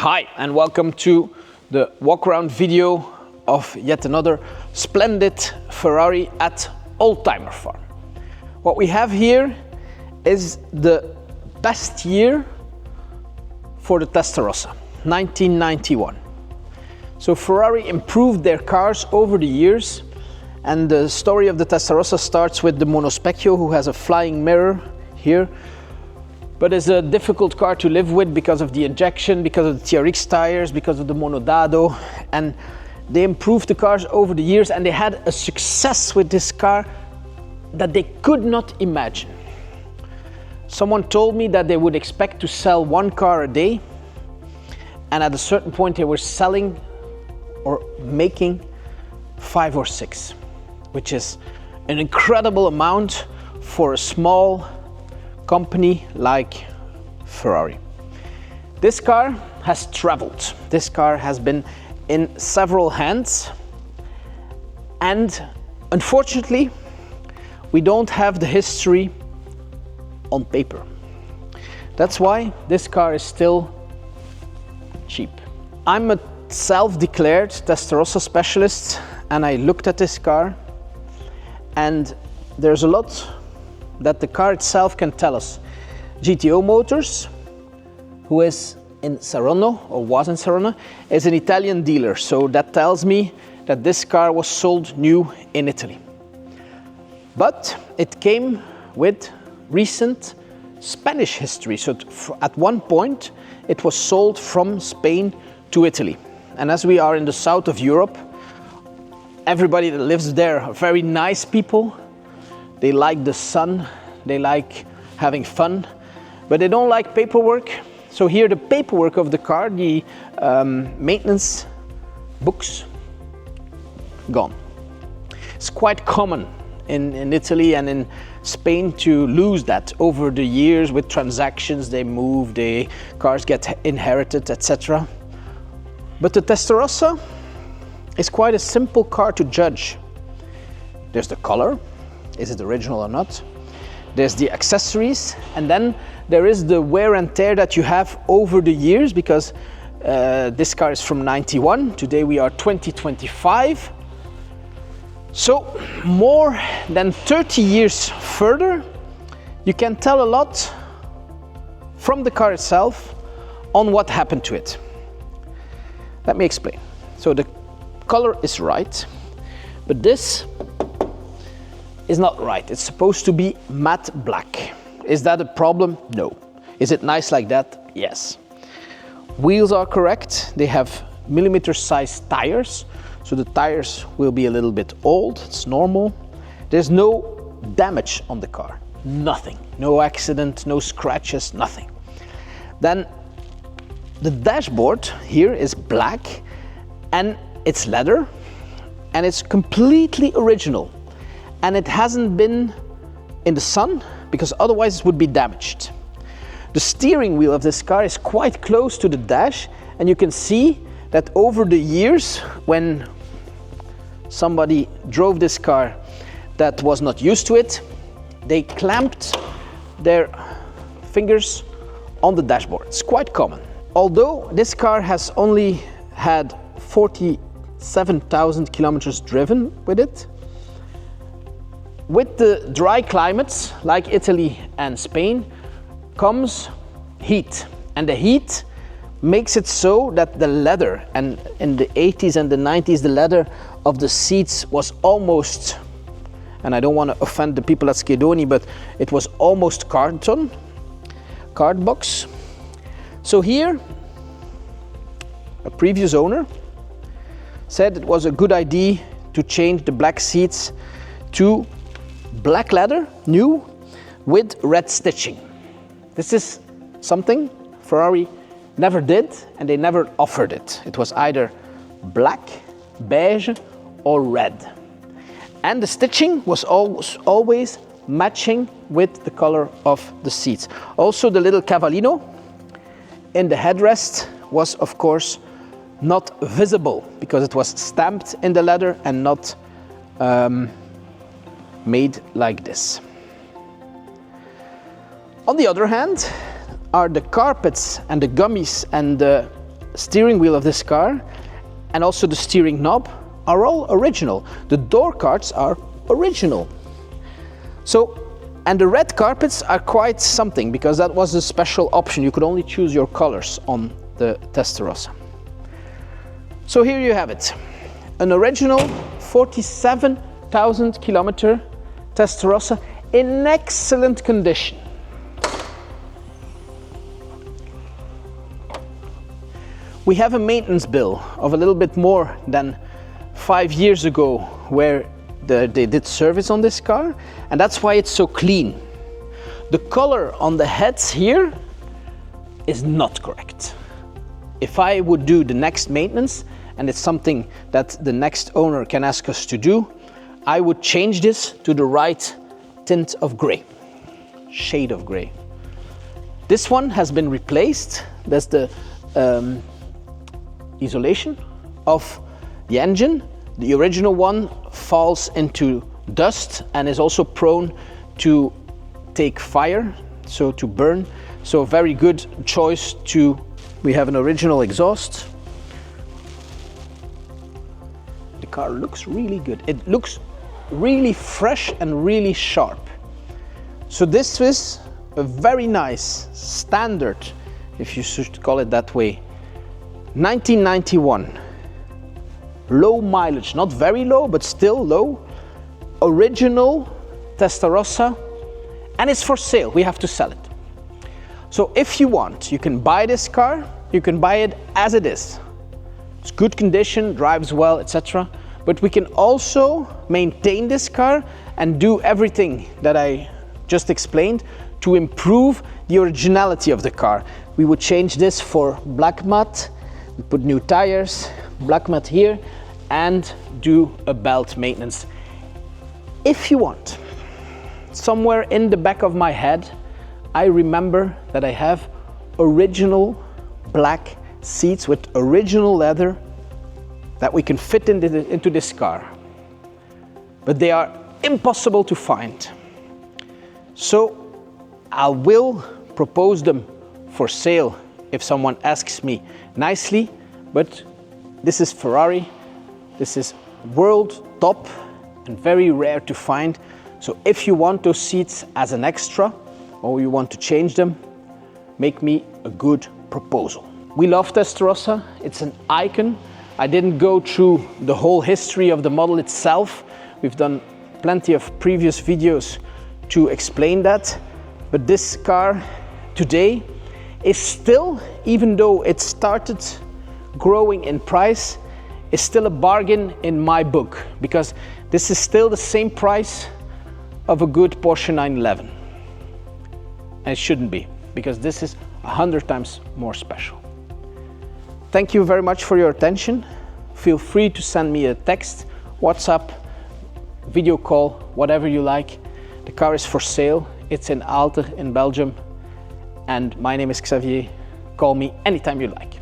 Hi and welcome to the walk-around video of yet another splendid Ferrari at Oldtimerfarm. What we have here is the best year for the Testarossa, 1991. So Ferrari improved their cars over the years, and the story of the Testarossa starts with the Monospecchio, who has a flying mirror here, but is a difficult car to live with because of the injection, because of the TRX tires, because of the Monodado, and they improved the cars over the years, and they had a success with this car that they could not imagine. Someone told me that they would expect to sell one car a day, and at a certain point they were selling or making 5 or 6, which is an incredible amount for a small company like Ferrari. This car has traveled. This car has been in several hands, and unfortunately we don't have the history on paper. That's why this car is still cheap. I'm a self-declared Testarossa specialist, and I looked at this car, and there's a lot that the car itself can tell us. GTO Motors, who is in Saronno, or was in Saronno, is an Italian dealer, so that tells me that this car was sold new in Italy. But it came with recent Spanish history, so at one point it was sold from Spain to Italy. And as we are in the south of Europe, everybody that lives there are very nice people. They like the sun, they like having fun, but they don't like paperwork. So here the paperwork of the car, the maintenance books, gone. It's quite common in Italy and in Spain to lose that over the years with transactions. They move, the cars get inherited, etc. But the Testarossa is quite a simple car to judge. There's the color. Is it original or not? There's the accessories, and then there is the wear and tear that you have over the years, because this car is from 91, today we are 2025. So more than 30 years further, you can tell a lot from the car itself on what happened to it. Let me explain. So the color is right, but this is not right. It's supposed to be matte black. Is that a problem? No. Is it nice like that? Yes. Wheels are correct. They have millimeter size tires, so the tires will be a little bit old. It's normal. There's no damage on the car. Nothing. No accident, no scratches, nothing. Then the dashboard here is black, and it's leather, and it's completely original. And it hasn't been in the sun, because otherwise it would be damaged. The steering wheel of this car is quite close to the dash, and you can see that over the years, when somebody drove this car that was not used to it, they clamped their fingers on the dashboard. It's quite common. Although this car has only had 47,000 kilometers driven with it, with the dry climates like Italy and Spain comes heat, and the heat makes it so that the leather, and in the 80s and the 90s the leather of the seats was almost, and I don't want to offend the people at Schedoni, but it was almost cardbox. So here a previous owner said it was a good idea to change the black seats to black leather, new, with red stitching. This is something Ferrari never did, and they never offered it. It was either black, beige, or red. And the stitching was always matching with the color of the seats. Also, the little cavallino in the headrest was, of course, not visible, because it was stamped in the leather and not made like this. On the other hand are the carpets and the gummies and the steering wheel of this car and also the steering knob are all original. The door cards are original. So, and the red carpets are quite something, because that was a special option. You could only choose your colors on the Testarossa. So here you have it. An original 47,000 kilometer Testarossa in excellent condition. We have a maintenance bill of a little bit more than 5 years ago where they did service on this car, and that's why it's so clean. The color on the heads here is not correct. If I would do the next maintenance, and it's something that the next owner can ask us to do, I would change this to the right tint of gray, shade of gray. This one has been replaced. That's the isolation of the engine. The original one falls into dust and is also prone to take fire, so to burn. So a very good choice to, we have an original exhaust. The car looks really good. It looks really fresh and really sharp. So this is a very nice standard, if you should call it that way, 1991. Low mileage, not very low, but still low. Original Testarossa, and it's for sale. We have to sell it. So if you want, you can buy this car. You can buy it as it is. It's good condition, drives well, etc. But we can also maintain this car and do everything that I just explained to improve the originality of the car. We would change this for black matte, we put new tires, black matte here, and do a belt maintenance. If you want, somewhere in the back of my head, I remember that I have original black seats with original leather that we can fit into this car. But they are impossible to find. So I will propose them for sale if someone asks me nicely, but this is Ferrari. This is world top and very rare to find. So if you want those seats as an extra or you want to change them, make me a good proposal. We love Testarossa. It's an icon. I didn't go through the whole history of the model itself. We've done plenty of previous videos to explain that. But this car today is still, even though it started growing in price, is still a bargain in my book, because this is still the same price of a good Porsche 911. And it shouldn't be, because this is 100 times more special. Thank you very much for your attention. Feel free to send me a text, WhatsApp, video call, whatever you like. The car is for sale. It's in Aalter in Belgium. And my name is Xavier. Call me anytime you like.